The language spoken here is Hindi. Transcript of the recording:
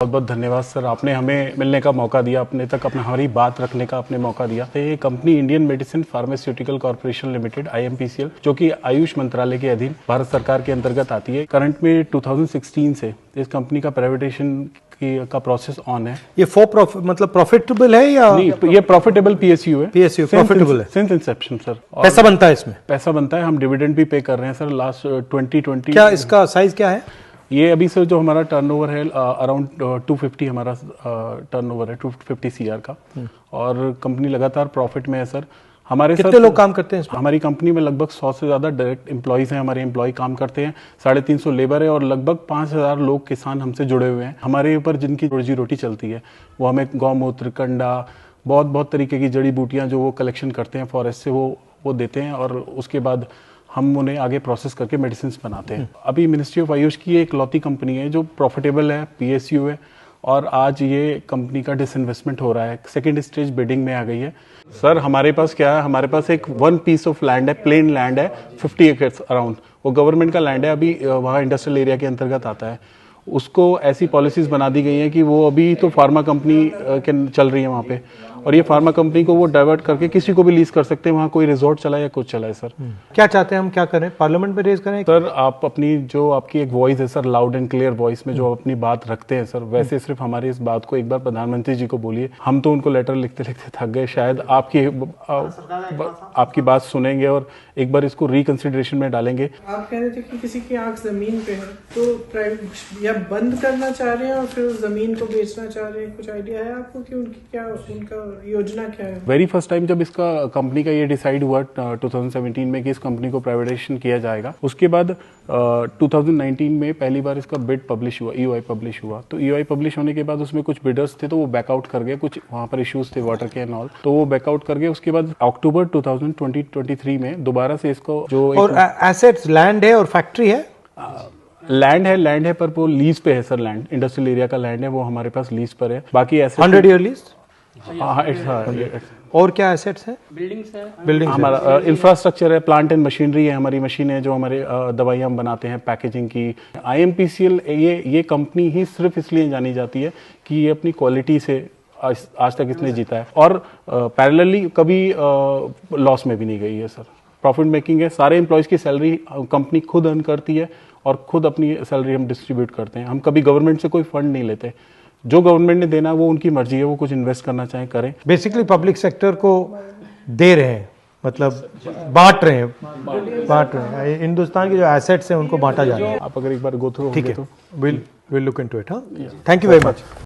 बहुत बहुत धन्यवाद सर, आपने हमें मिलने का मौका दिया, अपने तक अपना हमारी बात रखने का आपने मौका दिया। ये company Indian medicine pharmaceutical corporation limited IMPCL, जो कि आयुष मंत्रालय के अधीन भारत सरकार के अंतर्गत आती है। करंट में 2016 से इस कंपनी का प्राइवेटाइजेशन का प्रोसेस ऑन है। ये मतलब प्रॉफिटेबल है या नहीं? ये प्रॉफिटेबल PSU है। PSU प्रॉफिटेबल है सिंस इंसेप्शन सर। पैसा बनता है इसमें? पैसा बनता है, हम डिविडेंड भी पे कर रहे हैं सर लास्ट 2020। क्या इसका साइज क्या है? ये अभी सर जो हमारा टर्नओवर है अराउंड 250 हमारा टर्नओवर है 250 CR का, और कंपनी लगातार प्रॉफिट में है सर। हमारे कितने लोग काम करते हैं इसमें? हमारी कंपनी में लगभग 100 से ज़्यादा डायरेक्ट एम्प्लॉयज़ हैं, हमारे एम्प्लॉय काम करते हैं, 350 लेबर है, और लगभग 5000 लोग किसान हमसे जुड़े हुए हैं। हमारे ऊपर जिनकी रोजी रोटी चलती है वो हमें गौमूत्र, कंडा, बहुत तरीके की जड़ी बूटियाँ जो वो कलेक्शन करते हैं फॉरेस्ट से, वो देते हैं, और उसके बाद हम उन्हें आगे प्रोसेस करके मेडिसिन बनाते हैं। अभी मिनिस्ट्री ऑफ आयुष की एक लौती कंपनी है जो प्रॉफिटेबल है, PSU है, और आज ये कंपनी का डिसइन्वेस्टमेंट हो रहा है, सेकंड स्टेज बिडिंग में आ गई है। सर हमारे पास क्या है, हमारे पास एक 1 पीस ऑफ लैंड है, प्लेन लैंड है, 50 एकर्स अराउंड। वो गवर्नमेंट का लैंड है, अभी वहाँ इंडस्ट्रियल एरिया के अंतर्गत आता है। उसको ऐसी पॉलिसीज बना दी गई हैं कि वो अभी तो फार्मा कंपनी के चल रही है वहाँ पे, और ये फार्मा कंपनी को वो डाइवर्ट करके किसी को भी लीज कर सकते हैं, वहाँ कोई रिजॉर्ट चला या कुछ चला है सर। क्या चाहते हैं हम, क्या करें, पार्लियामेंट में रेज करें? सर आप अपनी जो आपकी एक वॉइस है sir, loud and clear voice में जो अपनी बात रखते हैं सर, वैसे सिर्फ हमारी इस बात को एक बार प्रधानमंत्री जी को बोलिए। हम तो उनको लेटर लिखते लिखते थक गए, शायद आपकी बात सुनेंगे और एक बार इसको रिकंसिडरेशन में डालेंगे। आप कह रहे थे कि किसी की आंख जमीन पे है, तो प्राइवेट या बंद करना चाह रहे हैं और फिर उस जमीन को बेचना चाह रहे हैं, कुछ आइडिया है आपको कि उनकी क्या, उनका योजना क्या है? वेरी फर्स्ट टाइम जब इसका कंपनी का ये डिसाइड हुआ 2017 में कि इस कंपनी को प्राइवेटाइजेशन किया जाएगा, उसके बाद 2019 में पहली बार इसका बिड पब्लिश हुआ, EOI पब्लिश हुआ। तो EOI पब्लिश होने के बाद उसमें कुछ बिडर्स थे तो वो बैकआउट कर गए, कुछ वहाँ पर इश्यूज थे वाटर के एंड ऑल, तो वो बैकआउट कर गए। उसके बाद अक्टूबर 2023 में दोबारा से इसको जो और एसेट्स, लैंड है और फैक्ट्री है? लैंड है पर वो लीज पे है सर, लैंड इंडस्ट्रियल एरिया का लैंड है, वो हमारे पास लीज पर है। बाकी ऐसे 100 ईयर लीज। हाँ, और क्या एसेट्स हैं? बिल्डिंग्स हमारा इंफ्रास्ट्रक्चर है, प्लांट एंड मशीनरी है, हमारी मशीन है जो हमारे दवाइयाँ हम बनाते हैं, पैकेजिंग की। IMPCL ये कंपनी ही सिर्फ इसलिए जानी जाती है कि ये अपनी क्वालिटी से आज तक इसने जीता है, और पैरेलली कभी लॉस में भी नहीं गई है सर। प्रॉफिट मेकिंग है, सारे एम्प्लॉयज़ की सैलरी कंपनी खुद अर्न करती है, और खुद अपनी सैलरी हम डिस्ट्रीब्यूट करते हैं। हम कभी गवर्नमेंट से कोई फंड नहीं लेते, जो गवर्नमेंट ने देना वो उनकी मर्जी है, वो कुछ इन्वेस्ट करना चाहे करें। बेसिकली पब्लिक सेक्टर को दे रहे हैं, मतलब बांट रहे हैं। हिंदुस्तान के जो एसेट्स हैं उनको बांटा जा रहा है। आप अगर एक बार गो थ्रू, ठीक है, विल लुक इनटू इट। हाँ, थैंक यू वेरी मच।